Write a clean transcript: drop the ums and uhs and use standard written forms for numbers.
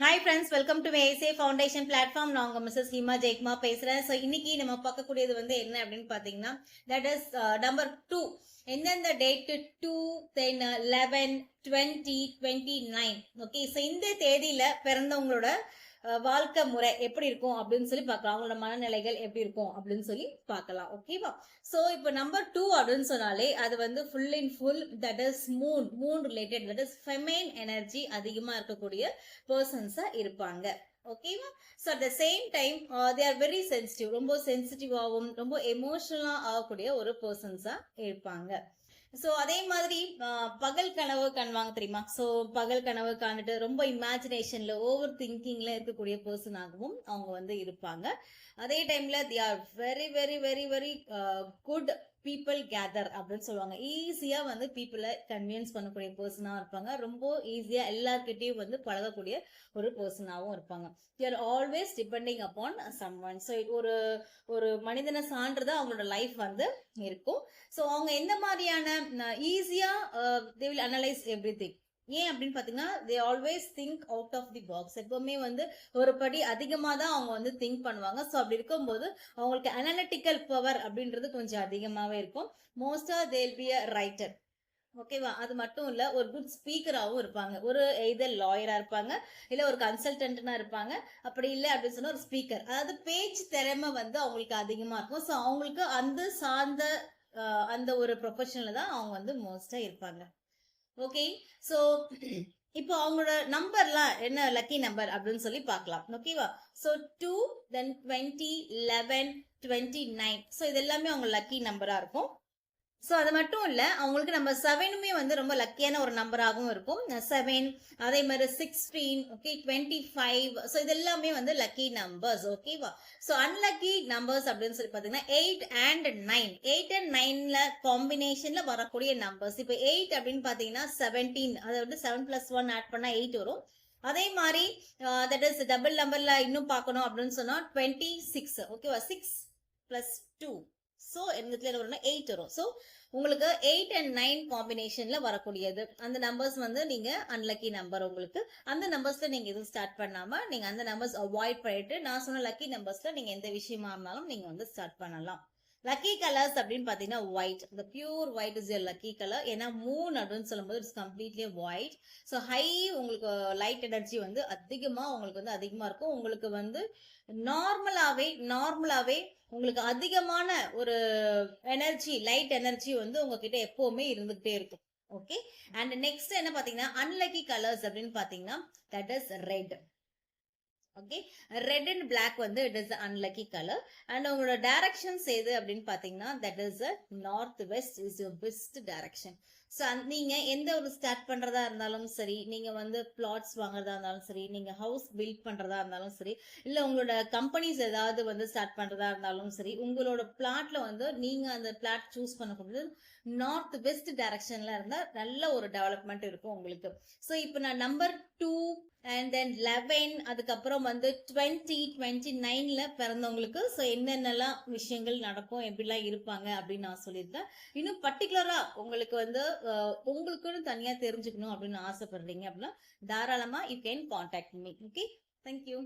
Hi friends, welcome to ஏசே foundation platform. நான் உங்க மிஸ்ஸஸ் ஹீமா ஜெயக்குமா பேசுறேன். ஸோ இன்னைக்கு நம்ம பார்க்கக்கூடியது என்ன அப்படின்னு பார்த்தீங்கன்னா, தட் இஸ் நம்பர் 2. எந்தெந்த டேட்டு 2, 10, 11, 20, 29. ஓகே, ஸோ இந்த தேதியில பிறந்தவங்களோட வாழ்க்கை முறை எப்படி இருக்கும் அப்படின்னு சொல்லி பார்க்கலாம். அவங்களோட மனநிலைகள் எப்படி இருக்கும் அப்படின்னு சொல்லி பார்க்கலாம். ஓகேவா? ஸோ இப்போ நம்பர் 2 அப்படின்னு சொன்னாலே அது full and full that is Moon related, that is famine energy அதிகமா இருக்கக்கூடிய பர்சன்ஸா இருப்பாங்க. ஓகேவா? So at the same time they are very sensitive, ரொம்ப சென்சிட்டிவாகவும் ரொம்ப எமோஷனலா ஆகக்கூடிய ஒரு பர்சன்ஸா இருப்பாங்க. ஸோ அதே மாதிரி பகல் கனவு காணுவாங்க தெரியுமா? ஸோ பகல் கனவு காண்டுட்டு ரொம்ப இமேஜினேஷன்ல ஓவர் திங்கிங்ல இருக்கக்கூடிய பர்சனாகவும் அவங்க இருப்பாங்க. அதே டைம்ல they are very very very very good people gather அப்படின்னு சொல்லுவாங்க. ஈஸியா பீப்புளை கன்வின்ஸ் பண்ணக்கூடிய பர்சனா இருப்பாங்க. ரொம்ப ஈஸியா எல்லார்கிட்டையும் பழகக்கூடிய ஒரு பர்சனாவும் இருப்பாங்க. They are always depending upon someone. So ஒரு ஒரு மனிதனை சான்றதா அவங்களோட லைஃப் இருக்கும். ஸோ அவங்க எந்த மாதிரியான ஈஸியா they will analyse everything. ஏன் அப்படின்னு பாத்தீங்கன்னா, they always think out of the box. எப்பவுமே ஒரு படி அதிகமா தான் அவங்க திங்க் பண்ணுவாங்க. ஸோ அப்படி இருக்கும்போது அவங்களுக்கு அனலிட்டிக்கல் பவர் அப்படின்றது கொஞ்சம் அதிகமாவே இருக்கும். மோஸ்டா தேல் பி அ ரைட்டர். ஓகேவா? அது மட்டும் இல்ல, ஒரு குட் ஸ்பீக்கராகவும் இருப்பாங்க. ஒரு எய்தர் லாயரா இருப்பாங்க, இல்ல ஒரு கன்சல்டன்ட்னா இருப்பாங்க. அப்படி இல்லை அப்படின்னு சொன்னா ஒரு ஸ்பீக்கர். அதாவது பேச்சு திறமை அவங்களுக்கு அதிகமா இருக்கும். ஸோ அவங்களுக்கு அந்த சார்ந்த அந்த ஒரு ப்ரொஃபஷன்ல தான் அவங்க மோஸ்டா இருப்பாங்க. ஓகே, ஸோ இப்போ அவங்களோட நம்பர்லாம் என்ன லக்கி நம்பர் அப்படின்னு சொல்லி பார்க்கலாம். ஓகேவா? ஸோ 2, தென் 20, 11, 29. ஸோ இது எல்லாமே அவங்க லக்கி நம்பரா இருக்கும். ஸோ அது மட்டும் இல்ல, அவங்களுக்கு நம்ம 7மே ரொம்ப லக்கியான ஒரு நம்பராகவும் இருக்கும். 7, அதே மாதிரி 16, ஓகே, 25. ஸோ இது எல்லாமே லக்கி நம்பர்ஸ். ஓகேவா? ஸோ அன்லக்கி நம்பர்ஸ் அப்படின்னு சொல்லி பார்த்தீங்கன்னா 8 and 9. 8 and 9ல காம்பினேஷன்ல வரக்கூடிய நம்பர்ஸ். இப்போ 8 அப்படின்னு பார்த்தீங்கன்னா 17, அதாவது 7 + 1 ஆட் பண்ணா 8 வரும். அதே மாதிரி தட் இஸ் டபுள் நம்பர்ல இன்னும் பார்க்கணும் அப்படின்னு சொன்னா 26. ஓகேவா? 6 + 2. ஸோ எங்கத்துல வரும்னா 8 வரும். ஸோ உங்களுக்கு 8 and 9 காம்பினேஷன்ல வரக்கூடியது அந்த நம்பர்ஸ் நீங்க அன்லக்கி நம்பர். உங்களுக்கு அந்த நம்பர்ஸ்ல நீங்க எதுவும் ஸ்டார்ட் பண்ணாம நீங்க அந்த நம்பர்ஸ் அவாய்ட் பண்ணிட்டு நான் சொன்ன லக்கி நம்பர்ஸ்ல நீங்க எந்த விஷயமா இருந்தாலும் நீங்க ஸ்டார்ட் பண்ணலாம். லக்கி கலர்ஸ் அப்படின்னு பாத்தீங்கன்னா ஒயிட். இந்த pure white is your lucky colour. ஏன்னா மூன் அப்படின்னு சொல்லும்போது it's completely white. So high உங்களுக்கு லைட் எனர்ஜி அதிகமா உங்களுக்கு அதிகமா இருக்கும். உங்களுக்கு நார்மலாவே உங்களுக்கு அதிகமான ஒரு எனர்ஜி, லைட் எனர்ஜி உங்ககிட்ட எப்பவுமே இருந்துகிட்டே இருக்கும். ஓகே, அண்ட் நெக்ஸ்ட் என்ன பாத்தீங்கன்னா அன்லக்கி கலர்ஸ் அப்படின்னு பாத்தீங்கன்னா that is red. Okay, red and black it is unlucky colour. And உங்களோட டைரக்ஷன்ஸ் எது அப்படின்னு பாத்தீங்கன்னா that is north west is your best direction. So நீங்க எந்த ஒரு ஸ்டார்ட் பண்றதா இருந்தாலும் சரி, நீங்க பிளாட்ஸ் வாங்குறதா இருந்தாலும் சரி, நீங்க ஹவுஸ் பில்ட் பண்றதா இருந்தாலும் சரி, இல்ல உங்களோட கம்பெனிஸ் ஏதாவது ஸ்டார்ட் பண்றதா இருந்தாலும் சரி, உங்களோட பிளாட்ல நீங்க அந்த பிளாட் சூஸ் பண்ணக்கூடியது நார்த் வெஸ்ட் டைரக்ஷன்ல இருந்தா நல்ல ஒரு டெவலப்மெண்ட் இருக்கும் உங்களுக்கு. ஸோ இப்போ நான் நம்பர் 2 அண்ட் தென் 11, அதுக்கப்புறம் 20, 29ல பிறந்தவங்களுக்கு ஸோ என்னென்னலாம் விஷயங்கள் நடக்கும், எப்படிலாம் இருப்பாங்க அப்படின்னு நான் சொல்லியிருக்கேன். இன்னும் பர்டிகுலரா உங்களுக்கு உங்களுக்குன்னு தனியா தெரிஞ்சுக்கணும் அப்படின்னு ஆசைப்படுறீங்க அப்படின்னா தாராளமா you can contact me. Okay, thank you.